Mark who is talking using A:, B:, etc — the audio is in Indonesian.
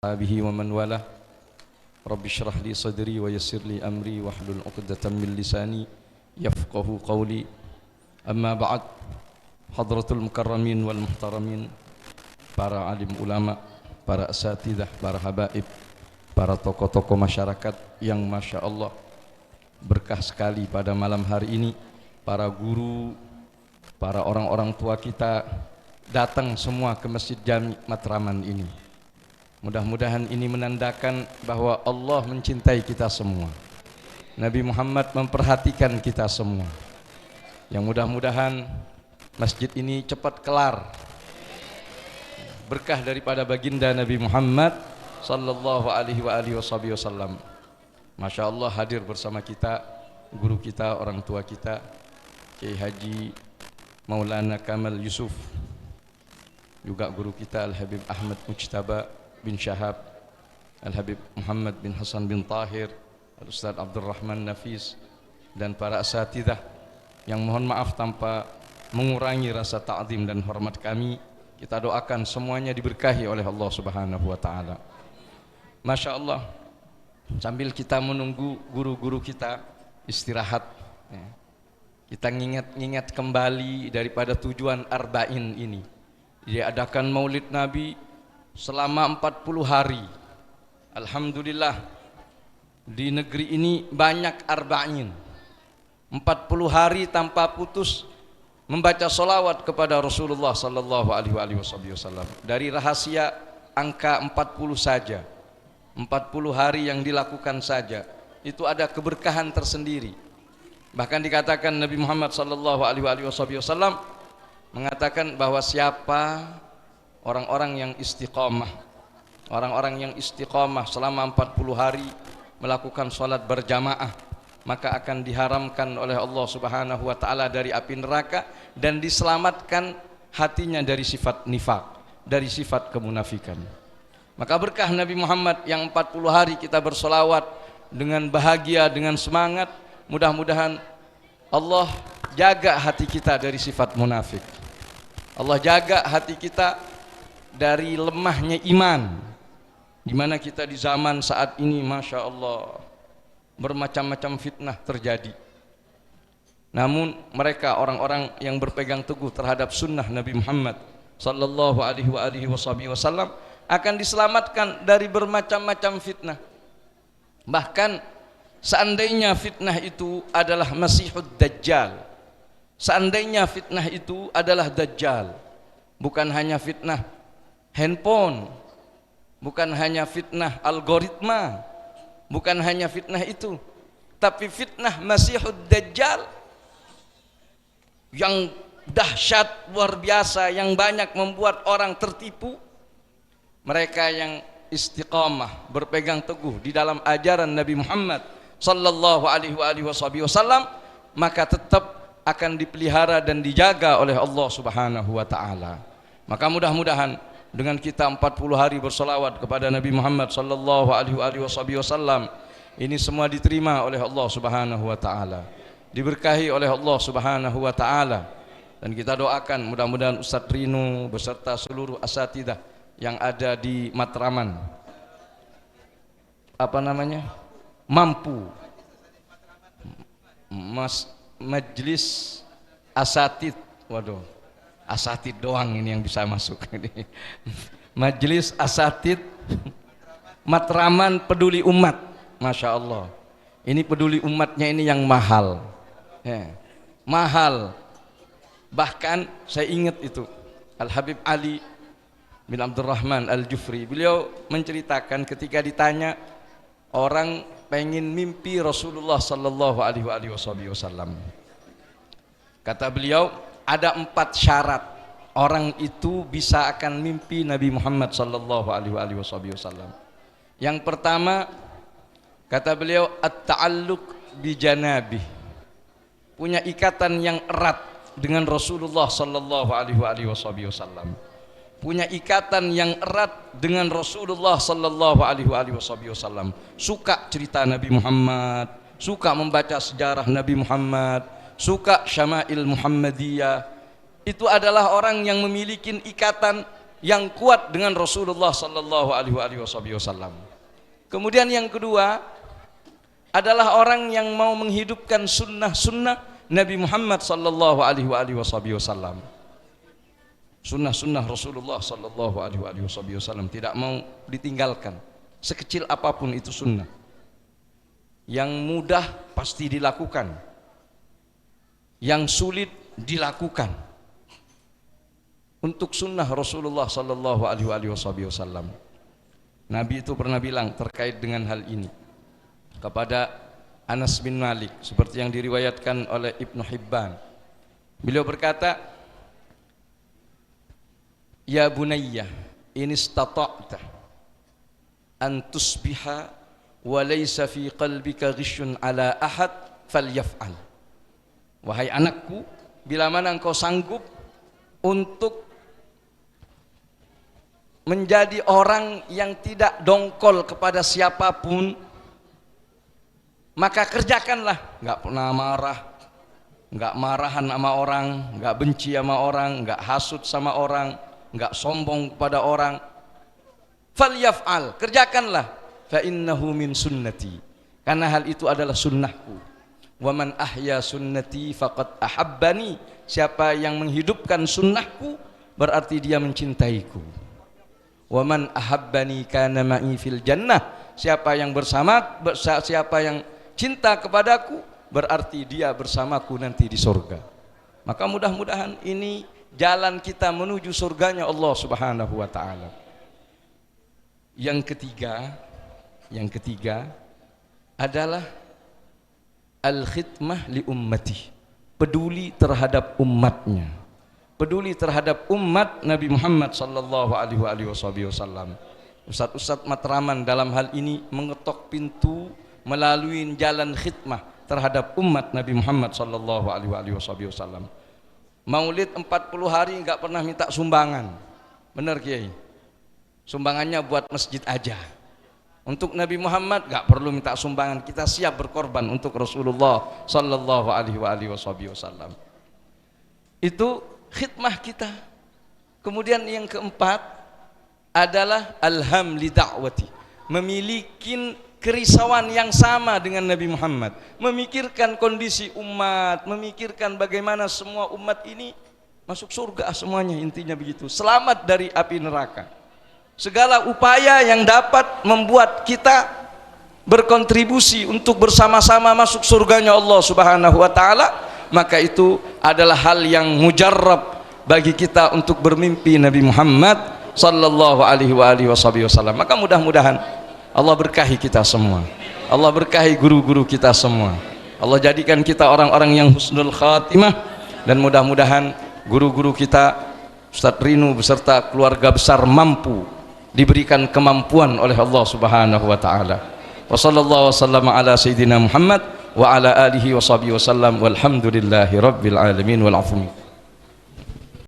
A: Bihi wa man wala Rabbi syrah li sadri wa yassir li amri wahlul 'uqdatam min lisani yafqahu qawli. Amma ba'd. Hadratul mukarramin wal muhtaramin, para alim ulama, para asatidah, para habaib, para tokoh-tokoh masyarakat yang Masya Allah berkah sekali pada malam hari ini. Para guru, para orang-orang tua kita datang semua ke Masjid Jami Matraman ini. Mudah-mudahan ini menandakan bahwa Allah mencintai kita semua. Nabi Muhammad memperhatikan kita semua. Yang mudah-mudahan masjid ini cepat kelar. Berkah daripada baginda Nabi Muhammad sallallahu alaihi wasallam. Masya Allah hadir bersama kita guru kita, orang tua kita, Kiai Haji Maulana Kamal Yusuf, juga guru kita Al-Habib Ahmad Mujtaba bin Syahab, Al-Habib Muhammad bin Hasan bin Tahir, Al-Ustaz Abdul Rahman Nafis, dan para asatidah yang mohon maaf tanpa mengurangi rasa ta'zim dan hormat kami. Kita doakan semuanya diberkahi oleh Allah Subhanahu wa taala. Masya Allah, sambil kita menunggu guru-guru kita istirahat, kita ngingat kembali daripada tujuan Arba'in ini. Diadakan Maulid Nabi selama 40 hari. Alhamdulillah di negeri ini banyak arba'in, 40 hari tanpa putus membaca solawat kepada Rasulullah sallallahu alaihi wasallam. Dari rahasia angka 40 saja, 40 hari yang dilakukan saja itu ada keberkahan tersendiri. Bahkan dikatakan Nabi Muhammad sallallahu alaihi wasallam mengatakan bahwa siapa orang-orang yang istiqamah, orang-orang yang istiqamah selama 40 hari melakukan sholat berjamaah, maka akan diharamkan oleh Allah Subhanahu wa taala dari api neraka dan diselamatkan hatinya dari sifat nifak, dari sifat kemunafikan. Maka berkah Nabi Muhammad yang 40 hari kita bersolawat dengan bahagia, dengan semangat, mudah-mudahan Allah jaga hati kita dari sifat munafik. Allah jaga hati kita dari lemahnya iman, di mana kita di zaman saat ini Masya Allah bermacam-macam fitnah terjadi. Namun mereka orang-orang yang berpegang teguh terhadap sunnah Nabi Muhammad sallallahu alaihi wasallam akan diselamatkan dari bermacam-macam fitnah. Bahkan seandainya fitnah itu adalah Masihud Dajjal, seandainya fitnah itu adalah Dajjal, bukan hanya fitnah handphone, bukan hanya fitnah algoritma, bukan hanya fitnah itu, tapi fitnah Masihud Dajjal yang dahsyat luar biasa, yang banyak membuat orang tertipu. Mereka yang istiqamah berpegang teguh di dalam ajaran Nabi Muhammad sallallahu alaihi wasallam, maka tetap akan dipelihara dan dijaga oleh Allah Subhanahu wa taala. Maka mudah-mudahan dengan kita 40 hari bersolawat kepada Nabi Muhammad sallallahu alaihi wasallam, ini semua diterima oleh Allah Subhanahu wa taala, diberkahi oleh Allah Subhanahu wa taala. Dan kita doakan mudah-mudahan Ustaz Rino beserta seluruh asatidah yang ada di Matraman mampu majelis asatid, waduh, asatid doang ini yang bisa masuk. Majelis asatid Matraman peduli umat. Masya Allah, ini peduli umatnya ini yang mahal, mahal. Bahkan saya ingat itu Al-Habib Ali bin Abdurrahman Al-Jufri, beliau menceritakan ketika ditanya orang pengen mimpi Rasulullah sallallahu alaihi wasallam, kata beliau ada 4 syarat orang itu bisa akan mimpi Nabi Muhammad sallallahu alaihi wasallam. Yang pertama, kata beliau, at-ta'alluq bi janabih, punya ikatan yang erat dengan Rasulullah sallallahu alaihi wasallam, punya ikatan yang erat dengan Rasulullah sallallahu alaihi wasallam, suka cerita Nabi Muhammad, suka membaca sejarah Nabi Muhammad, suka syama'il Muhammadiyah. Itu adalah orang yang memiliki ikatan yang kuat dengan Rasulullah sallallahu alaihi wasallam. Kemudian yang kedua adalah orang yang mau menghidupkan sunnah-sunnah Nabi Muhammad sallallahu alaihi wasallam. Sunnah-sunnah Rasulullah sallallahu alaihi wasallam tidak mau ditinggalkan, sekecil apapun itu sunnah. Yang mudah pasti dilakukan, yang sulit dilakukan. Untuk sunnah Rasulullah sallallahu alaihi wasallam, Nabi itu pernah bilang terkait dengan hal ini kepada Anas bin Malik, seperti yang diriwayatkan oleh Ibnu Hibban. Beliau berkata, "Ya bunayya, in istata'ta an tusbiha wa laysa fi qalbika ghishun ala ahad falyaf'al." Wahai anakku, bila mana engkau sanggup untuk menjadi orang yang tidak dongkol kepada siapapun, maka kerjakanlah. Enggak pernah marah, enggak marahan sama orang, enggak benci sama orang, enggak hasut sama orang, enggak sombong kepada orang. Falyaf'al, kerjakanlah. Fa innahu min sunnati, karena hal itu adalah sunnahku. Wa man ahya sunnati faqad ahabbani, siapa yang menghidupkan sunnahku berarti dia mencintaiku. Wa man ahabbani kana ma'i fil jannah, siapa yang siapa yang cinta kepadaku berarti dia bersamaku nanti di surga. Maka mudah-mudahan ini jalan kita menuju surganya Allah Subhanahu wa taala. Yang ketiga adalah al-khidmah li ummati, peduli terhadap umatnya, peduli terhadap umat Nabi Muhammad sallallahu alaihi wasallam. Ustaz-ustaz Matraman dalam hal ini mengetok pintu melalui jalan khidmah terhadap umat Nabi Muhammad sallallahu alaihi wasallam. Maulid 40 hari enggak pernah minta sumbangan. Benar Kiai? Sumbangannya buat masjid aja. Untuk Nabi Muhammad enggak perlu minta sumbangan, kita siap berkorban untuk Rasulullah sallallahu alaihi wasallam. Itu khidmah kita. Kemudian yang keempat adalah alham li da'wati, memiliki kerisauan yang sama dengan Nabi Muhammad, memikirkan kondisi umat, memikirkan bagaimana semua umat ini masuk surga semuanya, intinya begitu, selamat dari api neraka. Segala upaya yang dapat membuat kita berkontribusi untuk bersama-sama masuk surganya Allah Subhanahu wa taala, maka itu adalah hal yang mujarrab bagi kita untuk bermimpi Nabi Muhammad sallallahu alaihi wasallam. Maka mudah-mudahan Allah berkahi kita semua, Allah berkahi guru-guru kita semua, Allah jadikan kita orang-orang yang husnul khatimah, dan mudah-mudahan guru-guru kita, Ustaz Rinu beserta keluarga besar mampu, diberikan kemampuan oleh Allah Subhanahu wa taala. Wa sallallahu wasallam ala sayyidina Muhammad wa ala alihi wa sahbihi wasallam, walhamdulillahi rabbil alamin wal 'afwi.